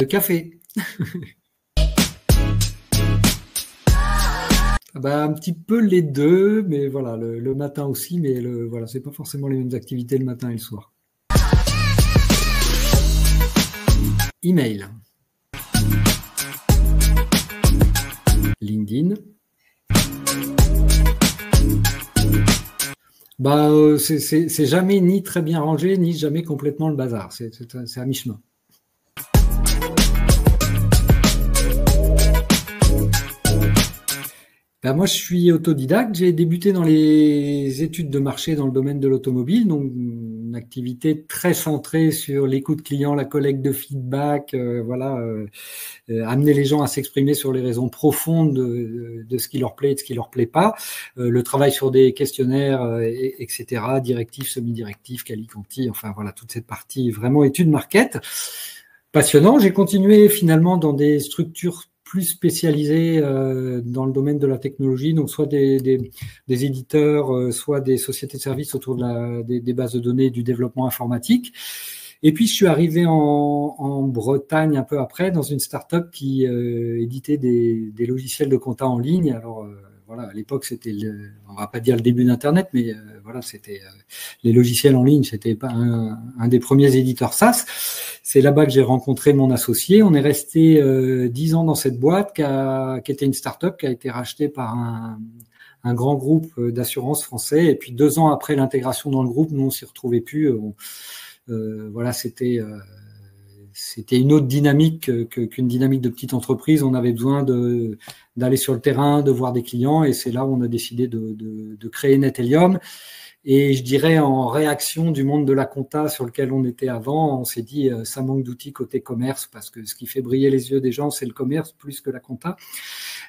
Café. Bah, un petit peu les deux, mais voilà, le matin aussi, mais voilà, c'est pas forcément les mêmes activités le matin et le soir. Email. LinkedIn. Bah, c'est jamais ni très bien rangé, ni jamais complètement le bazar. C'est à mi-chemin. Ben moi, je suis autodidacte. J'ai débuté dans les études de marché dans le domaine de l'automobile, donc une activité très centrée sur l'écoute client, la collecte de feedback, amener les gens à s'exprimer sur les raisons profondes de ce qui leur plaît et de ce qui leur plaît pas, le travail sur des questionnaires, etc., directifs, semi-directifs, quali-quanti, enfin voilà, toute cette partie vraiment études market. Passionnant. J'ai continué finalement dans des structures plus spécialisés dans le domaine de la technologie, donc soit des éditeurs, soit des sociétés de services autour des bases de données et du développement informatique. Et puis, je suis arrivé en Bretagne un peu après dans une start-up qui éditait des logiciels de compta en ligne. Alors, voilà, à l'époque, c'était on va pas dire le début d'Internet, mais voilà, c'était les logiciels en ligne, c'était pas un des premiers éditeurs SaaS. C'est là-bas que j'ai rencontré mon associé. On est resté 10 ans dans cette boîte qui était une start-up qui a été rachetée par un grand groupe d'assurance français. Et puis 2 ans après l'intégration dans le groupe, nous on s'y retrouvait plus. Voilà, c'était une autre dynamique qu'une dynamique de petite entreprise. On avait besoin d'aller sur le terrain, de voir des clients, et c'est là où on a décidé de créer Netellium. Et je dirais en réaction du monde de la compta sur lequel on était avant, on s'est dit ça manque d'outils côté commerce parce que ce qui fait briller les yeux des gens, c'est le commerce plus que la compta.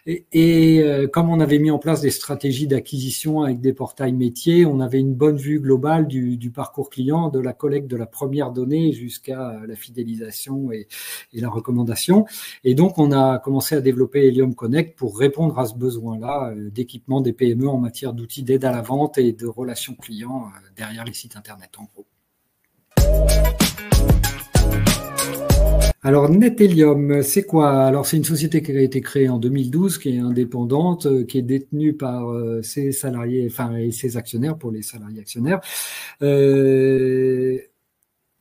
Et comme on avait mis en place des stratégies d'acquisition avec des portails métiers, on avait une bonne vue globale du parcours client, de la collecte de la première donnée jusqu'à la fidélisation et la recommandation. Et donc, on a commencé à développer Helium Connect pour répondre à ce besoin-là d'équipement des PME en matière d'outils d'aide à la vente et de relations clients derrière les sites Internet, en gros. Alors, Netellium, c'est quoi? Alors, c'est une société qui a été créée en 2012, qui est indépendante, qui est détenue par ses salariés, enfin, et ses actionnaires, pour les salariés actionnaires.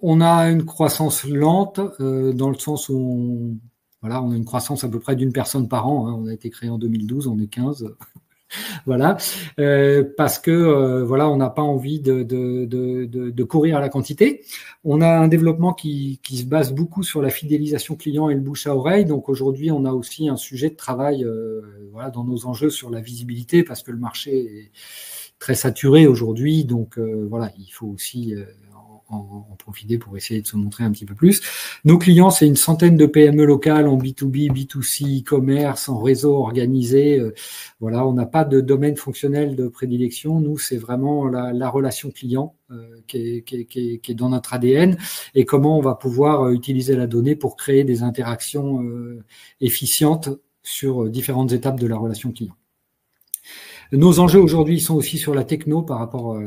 On a une croissance lente, dans le sens où on a une croissance à peu près d'une personne par an. Hein. On a été créé en 2012, on est 15. Voilà, parce que voilà, on n'a pas envie de courir à la quantité. On a un développement qui se base beaucoup sur la fidélisation client et le bouche à oreille. Donc aujourd'hui, on a aussi un sujet de travail voilà, dans nos enjeux sur la visibilité, parce que le marché est très saturé aujourd'hui. Donc voilà, il faut aussi en profiter pour essayer de se montrer un petit peu plus. Nos clients, c'est une centaine de PME locales en B2B, B2C, e-commerce, en réseau organisé. Voilà, on n'a pas de domaine fonctionnel de prédilection. Nous, c'est vraiment la relation client qui est dans notre ADN, et comment on va pouvoir utiliser la donnée pour créer des interactions efficientes sur différentes étapes de la relation client. Nos enjeux aujourd'hui sont aussi sur la techno par rapport à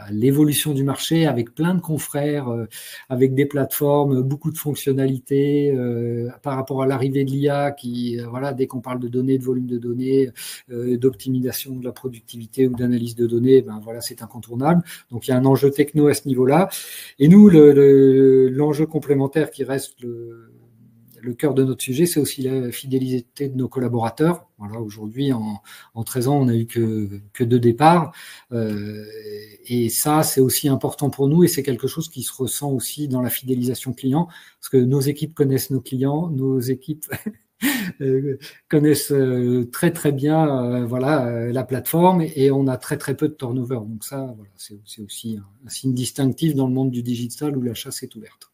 l'évolution du marché, avec plein de confrères, avec des plateformes, beaucoup de fonctionnalités, par rapport à l'arrivée de l'IA qui, voilà, dès qu'on parle de données, de volume de données, d'optimisation de la productivité ou d'analyse de données, ben voilà, c'est incontournable. Donc il y a un enjeu techno à ce niveau-là. Et nous, l'enjeu complémentaire qui reste le cœur de notre sujet, c'est aussi la fidélité de nos collaborateurs. Voilà, aujourd'hui, en 13 ans, on n'a eu que 2 départs. Et ça, c'est aussi important pour nous, et c'est quelque chose qui se ressent aussi dans la fidélisation client, parce que nos équipes connaissent nos clients, nos équipes connaissent très très bien la plateforme, et on a très très peu de turnover. Donc ça, voilà, c'est aussi un signe distinctif dans le monde du digital où la chasse est ouverte.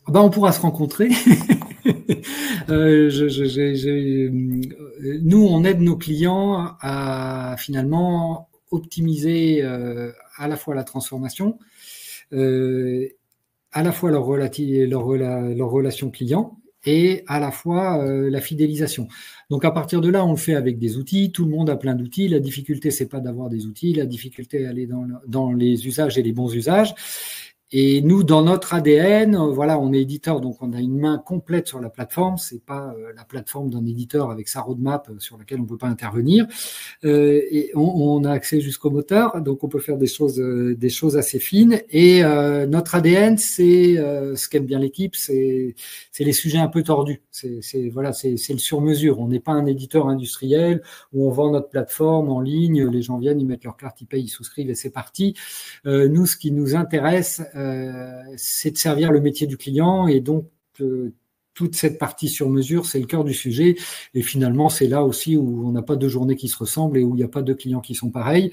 Ben, on pourra se rencontrer. Nous, on aide nos clients à finalement optimiser à la fois la transformation, à la fois leur relation client, et à la fois la fidélisation. Donc à partir de là, on le fait avec des outils. Tout le monde a plein d'outils. La difficulté, c'est pas d'avoir des outils. La difficulté, elle est dans les usages et les bons usages. Et nous, dans notre ADN, voilà, on est éditeur, donc on a une main complète sur la plateforme. C'est pas la plateforme d'un éditeur avec sa roadmap sur laquelle on peut pas intervenir. Et on a accès jusqu'au moteur, donc on peut faire des choses assez fines. Et notre ADN, c'est ce qu'aime bien l'équipe, c'est les sujets un peu tordus. Voilà, c'est le sur-mesure. On n'est pas un éditeur industriel où on vend notre plateforme en ligne, les gens viennent, ils mettent leur carte, ils payent, ils souscrivent et c'est parti. Nous, ce qui nous intéresse, c'est de servir le métier du client et donc toute cette partie sur mesure, c'est le cœur du sujet. Et finalement, c'est là aussi où on n'a pas deux journées qui se ressemblent et où il n'y a pas deux clients qui sont pareils.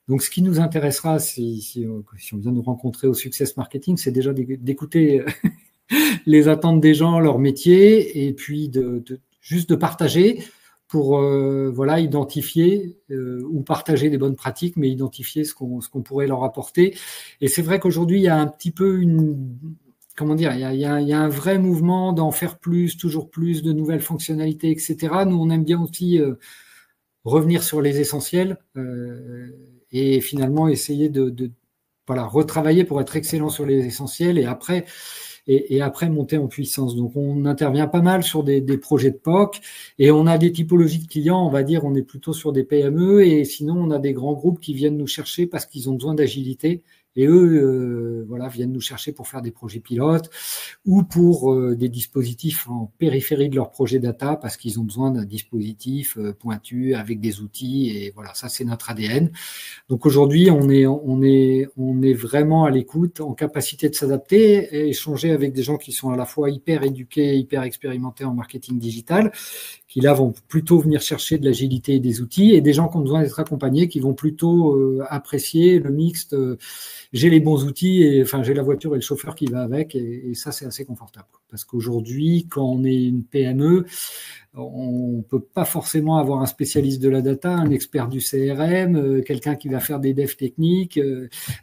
Donc, ce qui nous intéressera, si on vient nous rencontrer au Success Marketing, c'est déjà d'écouter les attentes des gens, leur métier, et puis juste de partager pour voilà, identifier ou partager des bonnes pratiques, mais identifier ce qu'on pourrait leur apporter. Et c'est vrai qu'aujourd'hui, il y a un petit peu comment dire, il y a un vrai mouvement d'en faire plus, toujours plus de nouvelles fonctionnalités, etc. Nous, on aime bien aussi revenir sur les essentiels et finalement essayer de voilà, retravailler pour être excellent sur les essentiels et après monter en puissance. Donc, on intervient pas mal sur des projets de POC et on a des typologies de clients, on va dire, on est plutôt sur des PME et sinon, on a des grands groupes qui viennent nous chercher parce qu'ils ont besoin d'agilité. Et eux, voilà, viennent nous chercher pour faire des projets pilotes ou pour des dispositifs en périphérie de leur projet data parce qu'ils ont besoin d'un dispositif pointu avec des outils. Et voilà, ça, c'est notre ADN. Donc aujourd'hui, on est vraiment à l'écoute, en capacité de s'adapter et échanger avec des gens qui sont à la fois hyper éduqués, hyper expérimentés en marketing digital, qui là vont plutôt venir chercher de l'agilité et des outils, et des gens qui ont besoin d'être accompagnés, qui vont plutôt apprécier le mixte. J'ai les bons outils, et enfin j'ai la voiture et le chauffeur qui va avec, et ça c'est assez confortable. Parce qu'aujourd'hui, quand on est une PME, on peut pas forcément avoir un spécialiste de la data, un expert du CRM, quelqu'un qui va faire des devs techniques,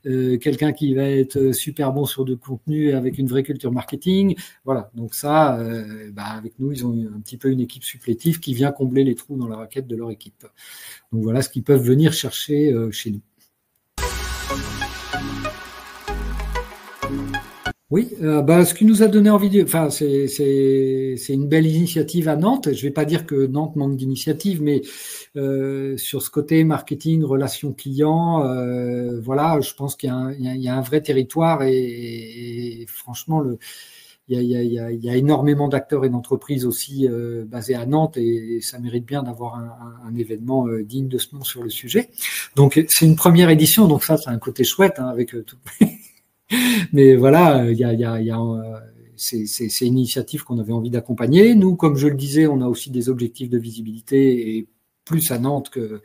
quelqu'un qui va être super bon sur de contenu avec une vraie culture marketing. Voilà, donc ça, avec nous, ils ont un petit peu une équipe supplétive qui vient combler les trous dans la raquette de leur équipe. Donc voilà ce qu'ils peuvent venir chercher chez nous. Oui, ce qui nous a donné envie enfin, c'est une belle initiative à Nantes. Je vais pas dire que Nantes manque d'initiative, mais sur ce côté marketing, relations clients, voilà, je pense qu'il y a un vrai territoire et franchement, il y a énormément d'acteurs et d'entreprises aussi basés à Nantes et ça mérite bien d'avoir un événement digne de ce nom sur le sujet. Donc, c'est une première édition, donc ça, c'est un côté chouette hein, avec tout. Mais voilà, c'est une initiative qu'on avait envie d'accompagner. Nous, comme je le disais, on a aussi des objectifs de visibilité et plus à Nantes que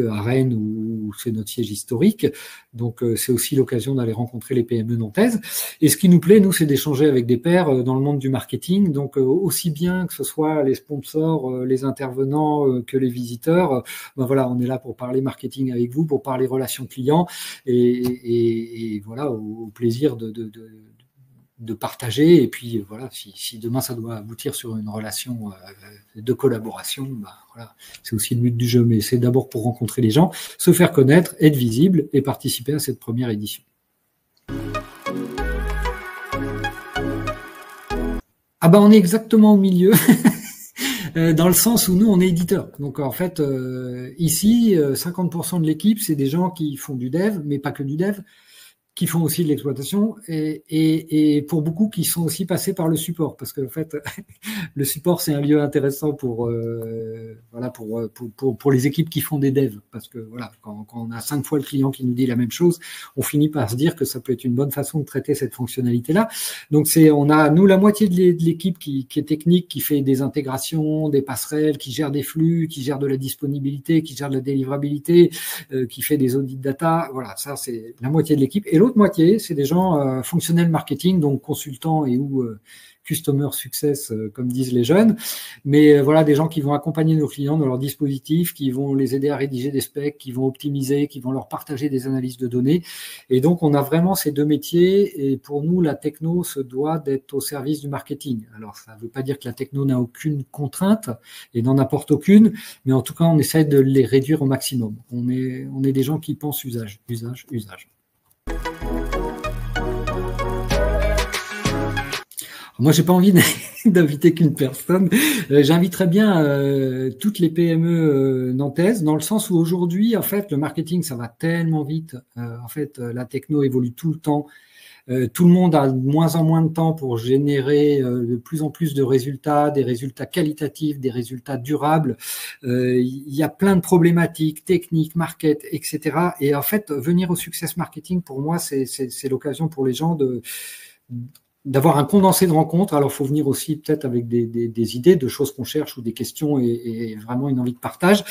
à Rennes où c'est notre siège historique. Donc, c'est aussi l'occasion d'aller rencontrer les PME nantaises. Et ce qui nous plaît, nous, c'est d'échanger avec des pairs dans le monde du marketing. Donc, aussi bien que ce soit les sponsors, les intervenants que les visiteurs, voilà, on est là pour parler marketing avec vous, pour parler relations clients et voilà, au plaisir de partager. Et puis, voilà, si demain ça doit aboutir sur une relation de collaboration, voilà, c'est aussi le but du jeu. Mais c'est d'abord pour rencontrer les gens, se faire connaître, être visible et participer à cette première édition. On est exactement au milieu. Dans le sens où nous, on est éditeur. Donc, en fait, ici, 50% de l'équipe, c'est des gens qui font du dev, mais pas que du dev, qui font aussi de l'exploitation et pour beaucoup qui sont aussi passés par le support parce que en fait le support c'est un lieu intéressant pour voilà pour les équipes qui font des devs parce que voilà quand on a 5 fois le client qui nous dit la même chose on finit par se dire que ça peut être une bonne façon de traiter cette fonctionnalité là. Donc on a nous la moitié de l'équipe qui est technique, qui fait des intégrations, des passerelles, qui gère des flux, qui gère de la disponibilité, qui gère de la délivrabilité, qui fait des audits data. Voilà, ça c'est la moitié de l'équipe. Et l'autre moitié, c'est des gens fonctionnels marketing, donc consultants et ou customer success, comme disent les jeunes. Mais voilà, des gens qui vont accompagner nos clients dans leurs dispositifs, qui vont les aider à rédiger des specs, qui vont optimiser, qui vont leur partager des analyses de données. Et donc, on a vraiment ces deux métiers. Et pour nous, la techno se doit d'être au service du marketing. Alors, ça ne veut pas dire que la techno n'a aucune contrainte et n'en apporte aucune, mais en tout cas, on essaie de les réduire au maximum. On est des gens qui pensent usage, usage, usage. Moi, j'ai pas envie d'inviter qu'une personne. J'inviterais bien toutes les PME nantaises, dans le sens où aujourd'hui, en fait, le marketing, ça va tellement vite. En fait, la techno évolue tout le temps. Tout le monde a de moins en moins de temps pour générer de plus en plus de résultats, des résultats qualitatifs, des résultats durables. Il y a plein de problématiques techniques, market, etc. Et en fait, venir au success marketing, pour moi, c'est l'occasion pour les gens d'avoir un condensé de rencontres. Alors, il faut venir aussi peut-être avec des idées, de choses qu'on cherche ou des questions et vraiment une envie de partage.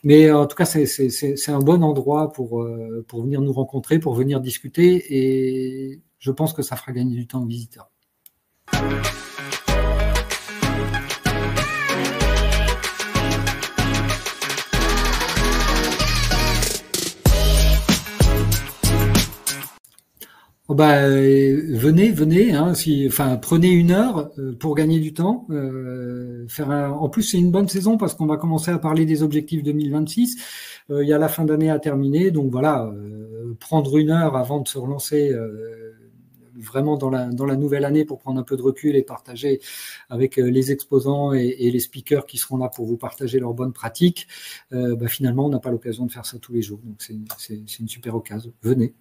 Mais en tout cas, c'est un bon endroit pour venir nous rencontrer, pour venir discuter. Et je pense que ça fera gagner du temps aux visiteurs. Oh bah, venez, hein, prenez 1 heure pour gagner du temps. En plus, c'est une bonne saison parce qu'on va commencer à parler des objectifs 2026. Il y a la fin d'année à terminer, donc voilà, prendre 1 heure avant de se relancer vraiment dans la nouvelle année pour prendre un peu de recul et partager avec les exposants et les speakers qui seront là pour vous partager leurs bonnes pratiques. Finalement, on n'a pas l'occasion de faire ça tous les jours, donc c'est une super occasion. Venez.